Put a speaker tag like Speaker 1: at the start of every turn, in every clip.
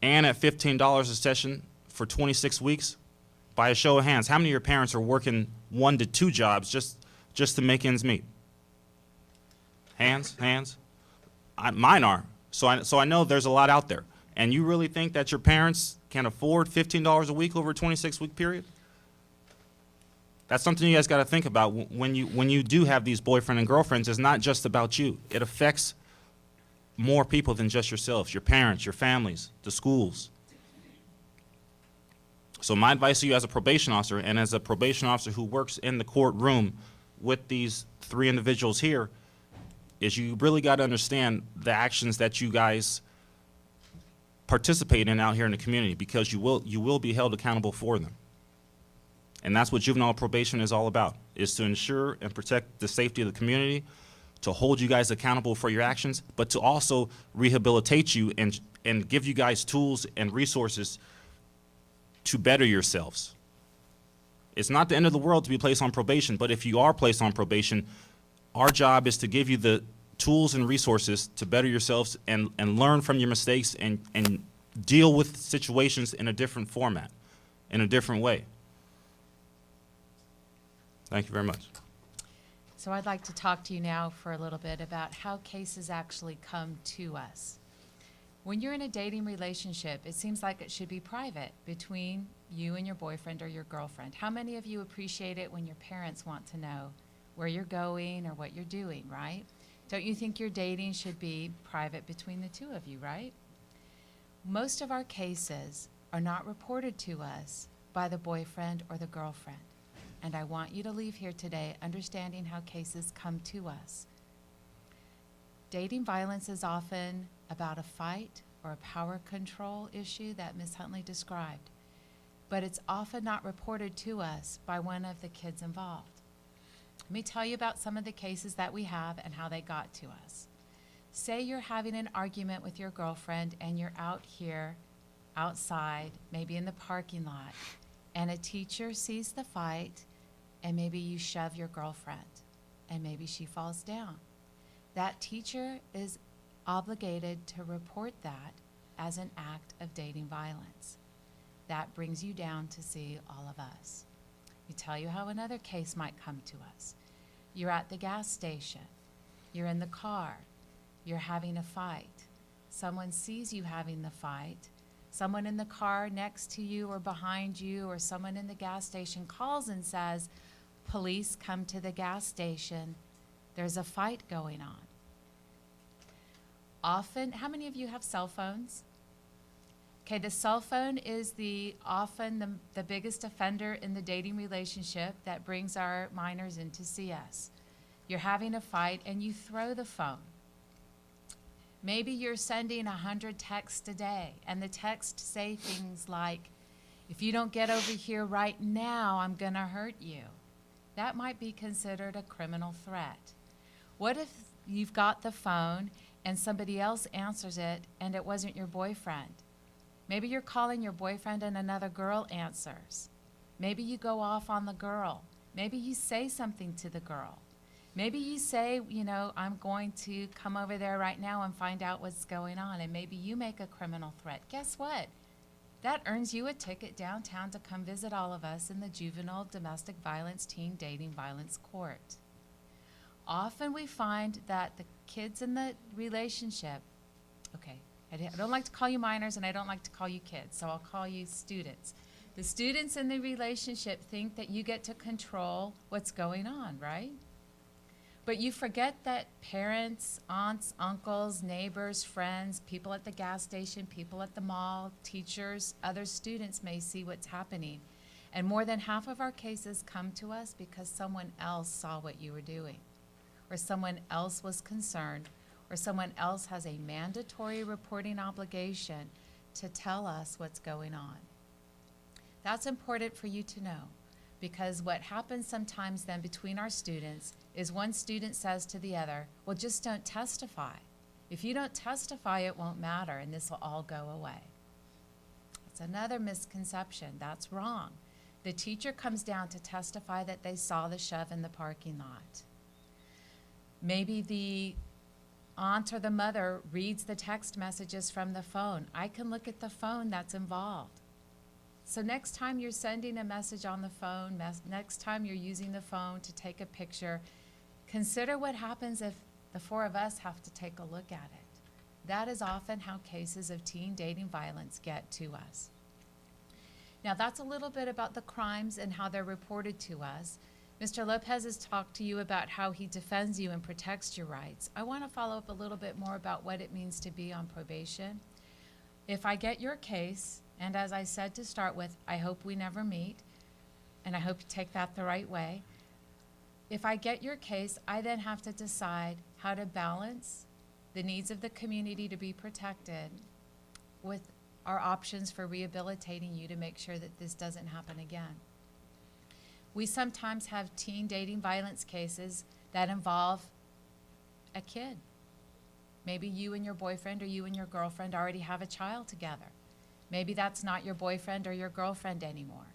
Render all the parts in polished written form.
Speaker 1: and at $15 a session for 26 weeks? By a show of hands, how many of your parents are working 1 to 2 jobs just to make ends meet? Hands, hands. Mine are. So I know there's a lot out there. And you really think that your parents can afford $15 a week over a 26-week period? That's something you guys got to think about when you do have these boyfriend and girlfriends. It's not just about you. It affects more people than just yourselves, your parents, your families, the schools. So my advice to you as a probation officer and as a probation officer who works in the courtroom with these 3 individuals here is you really got to understand the actions that you guys participate in out here in the community, because you will be held accountable for them. And that's what juvenile probation is all about, is to ensure and protect the safety of the community, to hold you guys accountable for your actions, but to also rehabilitate you and give you guys tools and resources to better yourselves. It's not the end of the world to be placed on probation, but if you are placed on probation, our job is to give you the tools and resources to better yourselves and learn from your mistakes and deal with situations in a different format, in a different way. Thank you very much.
Speaker 2: So I'd like to talk to you now for a little bit about how cases actually come to us. When you're in a dating relationship, it seems like it should be private between you and your boyfriend or your girlfriend. How many of you appreciate it when your parents want to know where you're going or what you're doing, right? Don't you think your dating should be private between the 2 of you, right? Most of our cases are not reported to us by the boyfriend or the girlfriend. And I want you to leave here today understanding how cases come to us. Dating violence is often about a fight or a power control issue that Ms. Huntley described, but it's often not reported to us by one of the kids involved. Let me tell you about some of the cases that we have and how they got to us. Say you're having an argument with your girlfriend and you're out here, outside, maybe in the parking lot, and a teacher sees the fight and maybe you shove your girlfriend and maybe she falls down. That teacher is obligated to report that as an act of dating violence. That brings you down to see all of us. We tell you how another case might come to us. You're at the gas station. You're in the car. You're having a fight. Someone sees you having the fight. Someone in the car next to you or behind you or someone in the gas station calls and says, "Police, come to the gas station. There's a fight going on." Often, how many of you have cell phones? Okay, the cell phone is often the biggest offender in the dating relationship that brings our minors in to see us. You're having a fight and you throw the phone. Maybe you're sending 100 texts a day and the texts say things like, "If you don't get over here right now, I'm gonna hurt you." That might be considered a criminal threat. What if you've got the phone and somebody else answers it and it wasn't your boyfriend? Maybe you're calling your boyfriend and another girl answers. Maybe you go off on the girl. Maybe you say something to the girl. Maybe you say, "I'm going to come over there right now and find out what's going on," and maybe you make a criminal threat. Guess what? That earns you a ticket downtown to come visit all of us in the Juvenile Domestic Violence Teen Dating Violence Court. Often we find that the kids in the relationship, okay, I don't like to call you minors and I don't like to call you kids, so I'll call you students. The students in the relationship think that you get to control what's going on, right? But you forget that parents, aunts, uncles, neighbors, friends, people at the gas station, people at the mall, teachers, other students may see what's happening. And more than half of our cases come to us because someone else saw what you were doing, or someone else was concerned, or someone else has a mandatory reporting obligation to tell us what's going on. That's important for you to know, because what happens sometimes then between our students is one student says to the other, "Well, just don't testify. If you don't testify, it won't matter, and this will all go away." That's another misconception. That's wrong. The teacher comes down to testify that they saw the shove in the parking lot. Maybe the aunt or the mother reads the text messages from the phone. I can look at the phone that's involved. So next time you're sending a message on the phone, next time you're using the phone to take a picture, consider what happens if the four of us have to take a look at it. That is often how cases of teen dating violence get to us. Now that's a little bit about the crimes and how they're reported to us. Mr. Lopez has talked to you about how he defends you and protects your rights. I want to follow up a little bit more about what it means to be on probation. If I get your case, and as I said to start with, I hope we never meet, and I hope you take that the right way. If I get your case, I then have to decide how to balance the needs of the community to be protected with our options for rehabilitating you to make sure that this doesn't happen again. We sometimes have teen dating violence cases that involve a kid. Maybe you and your boyfriend or you and your girlfriend already have a child together. Maybe that's not your boyfriend or your girlfriend anymore.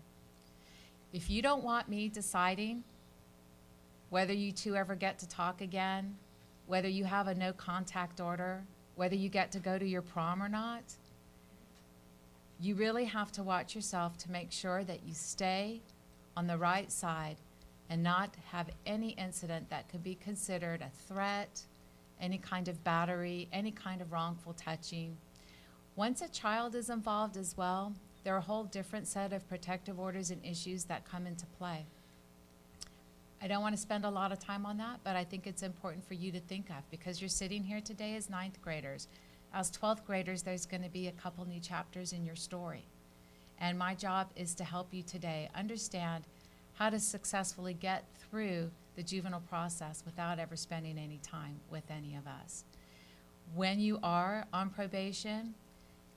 Speaker 2: If you don't want me deciding whether you two ever get to talk again, whether you have a no contact order, whether you get to go to your prom or not, you really have to watch yourself to make sure that you stay on the right side and not have any incident that could be considered a threat, any kind of battery, any kind of wrongful touching. Once a child is involved as well, there are a whole different set of protective orders and issues that come into play. I don't want to spend a lot of time on that, but I think it's important for you to think of, because you're sitting here today as 9th graders. As 12th graders, there's going to be a couple new chapters in your story. And my job is to help you today understand how to successfully get through the juvenile process without ever spending any time with any of us. When you are on probation,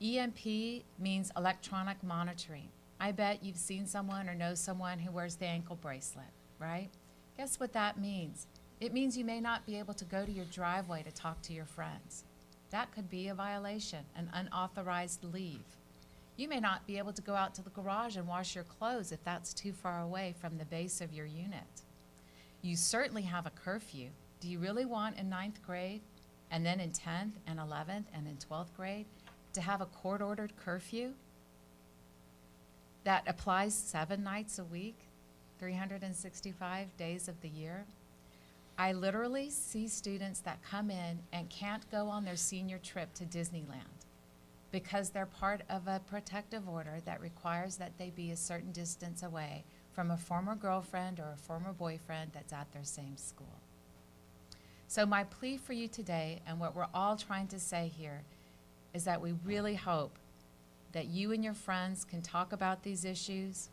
Speaker 2: EMP means electronic monitoring. I bet you've seen someone or know someone who wears the ankle bracelet, right? Guess what that means? It means you may not be able to go to your driveway to talk to your friends. That could be a violation, an unauthorized leave. You may not be able to go out to the garage and wash your clothes if that's too far away from the base of your unit. You certainly have a curfew. Do you really want in 9th grade, and then in 10th and 11th and in 12th grade, to have a court-ordered curfew that applies 7 nights a week, 365 days of the year? I literally see students that come in and can't go on their senior trip to Disneyland because they're part of a protective order that requires that they be a certain distance away from a former girlfriend or a former boyfriend that's at their same school. So my plea for you today, and what we're all trying to say here, is that we really hope that you and your friends can talk about these issues,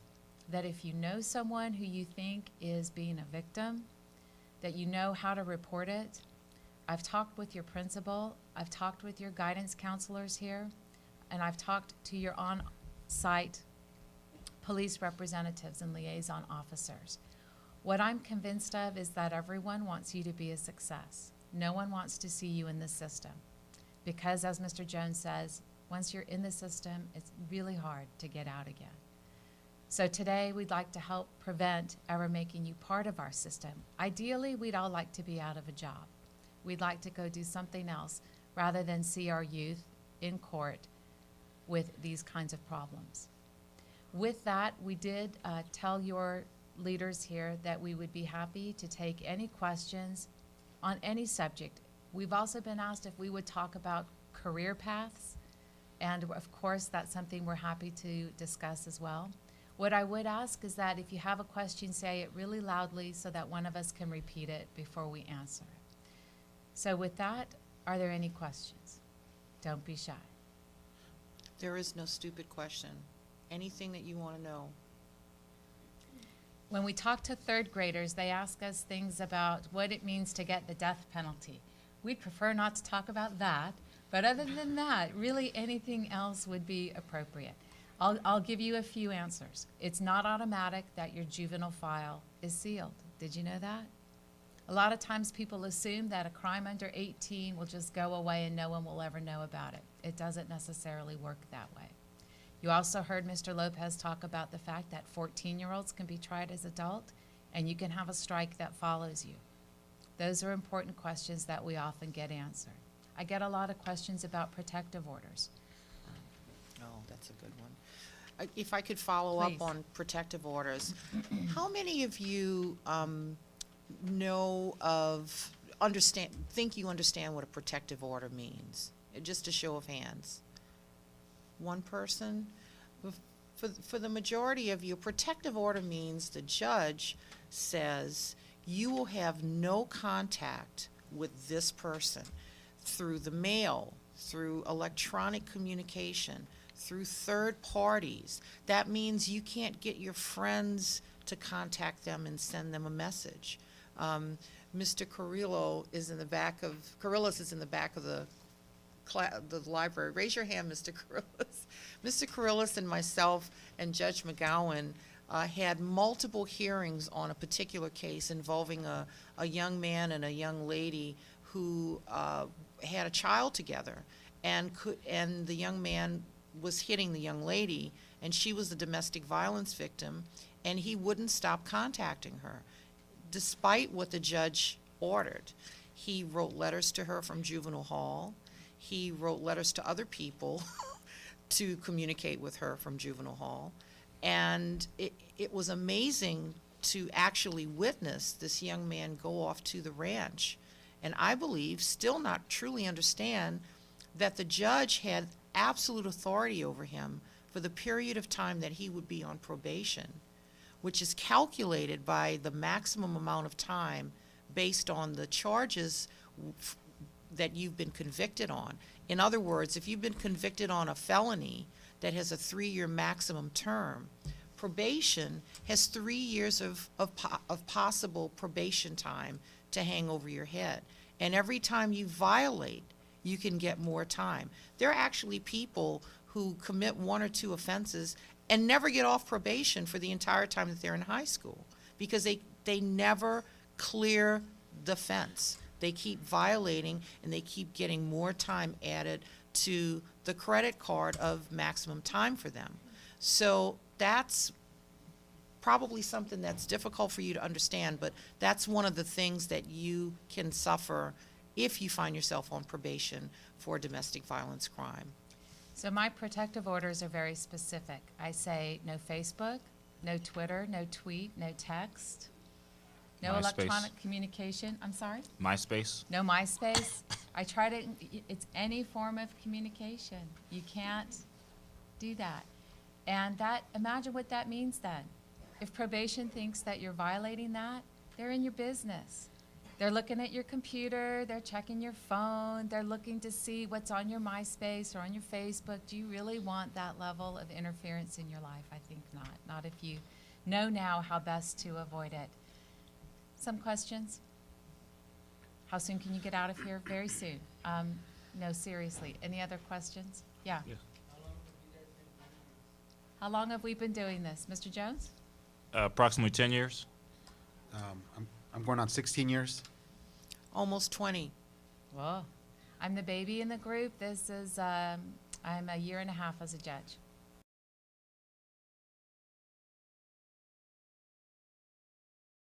Speaker 2: that if you know someone who you think is being a victim, that you know how to report it. I've talked with your principal, I've talked with your guidance counselors here, and I've talked to your on-site police representatives and liaison officers. What I'm convinced of is that everyone wants you to be a success. No one wants to see you in the system. Because as Mr. Jones says, once you're in the system, it's really hard to get out again. So today, we'd like to help prevent ever making you part of our system. Ideally, we'd all like to be out of a job. We'd like to go do something else rather than see our youth in court with these kinds of problems. With that, we did tell your leaders here that we would be happy to take any questions on any subject. We've also been asked if we would talk about career paths, and of course, that's something we're happy to discuss as well. What I would ask is that if you have a question, say it really loudly so that one of us can repeat it before we answer it. So with that, are there any questions? Don't be shy.
Speaker 3: There is no stupid question. Anything that you want to know.
Speaker 2: When we talk to 3rd graders, they ask us things about what it means to get the death penalty. We'd prefer not to talk about that, but other than that, really anything else would be appropriate. I'll give you a few answers. It's not automatic that your juvenile file is sealed. Did you know that? A lot of times people assume that a crime under 18 will just go away and no one will ever know about it. It doesn't necessarily work that way. You also heard Mr. Lopez talk about the fact that 14-year-olds can be tried as adult, and you can have a strike that follows you. Those are important questions that we often get answered. I get a lot of questions about protective orders.
Speaker 3: Oh, that's a good one. If I could follow up
Speaker 2: Please.
Speaker 3: on protective orders, how many of you know of, think you understand what a protective order means? Just a show of hands. One person? For the majority of you, protective order means the judge says you will have no contact with this person through the mail, through electronic communication, through third parties. That means you can't get your friends to contact them and send them a message. Mr. Carrillo is in the back of, Carrillos is in the back of the library. Raise your hand, Mr. Carrillos. Mr. Carrillos and myself and Judge McGowan had multiple hearings on a particular case involving a young man and a young lady who had a child together, and the young man was hitting the young lady, and she was a domestic violence victim, and he wouldn't stop contacting her, despite what the judge ordered. He wrote letters to her from juvenile hall. He wrote letters to other people to communicate with her from juvenile hall. And it was amazing to actually witness this young man go off to the ranch. And I believe, still not truly understand, that the judge had absolute authority over him for the period of time that he would be on probation, which is calculated by the maximum amount of time based on the charges that you've been convicted on. In other words, if you've been convicted on a felony that has a 3-year maximum term, probation has 3 years of possible probation time to hang over your head. And every time you violate, you can get more time. There are actually people who commit 1 or 2 offenses and never get off probation for the entire time that they're in high school, because they never clear the fence. They keep violating, and they keep getting more time added to the credit card of maximum time for them. So that's probably something that's difficult for you to understand, but that's one of the things that you can suffer if you find yourself on probation for a domestic violence crime.
Speaker 2: So my protective orders are very specific. I say no Facebook, no Twitter, no tweet, no text, no
Speaker 1: MySpace.
Speaker 2: electronic communication. I'm sorry?
Speaker 1: MySpace?
Speaker 2: No MySpace. I try to, it's any form of communication. You can't do that. And that, imagine what that means then. If probation thinks that you're violating that, they're in your business. They're looking at your computer, they're checking your phone, they're looking to see what's on your MySpace or on your Facebook. Do you really want that level of interference in your life? I think not. Not if you know now how best to avoid it. Some questions? How soon can you get out of here? Very soon. No, seriously. Any other questions? Yeah.
Speaker 1: Yeah.
Speaker 2: How long have we been doing this? Mr. Jones?
Speaker 1: Approximately 10 years.
Speaker 4: I'm going on 16 years.
Speaker 3: Almost 20.
Speaker 2: Whoa. I'm the baby in the group. This is, I'm a year and a half as a judge.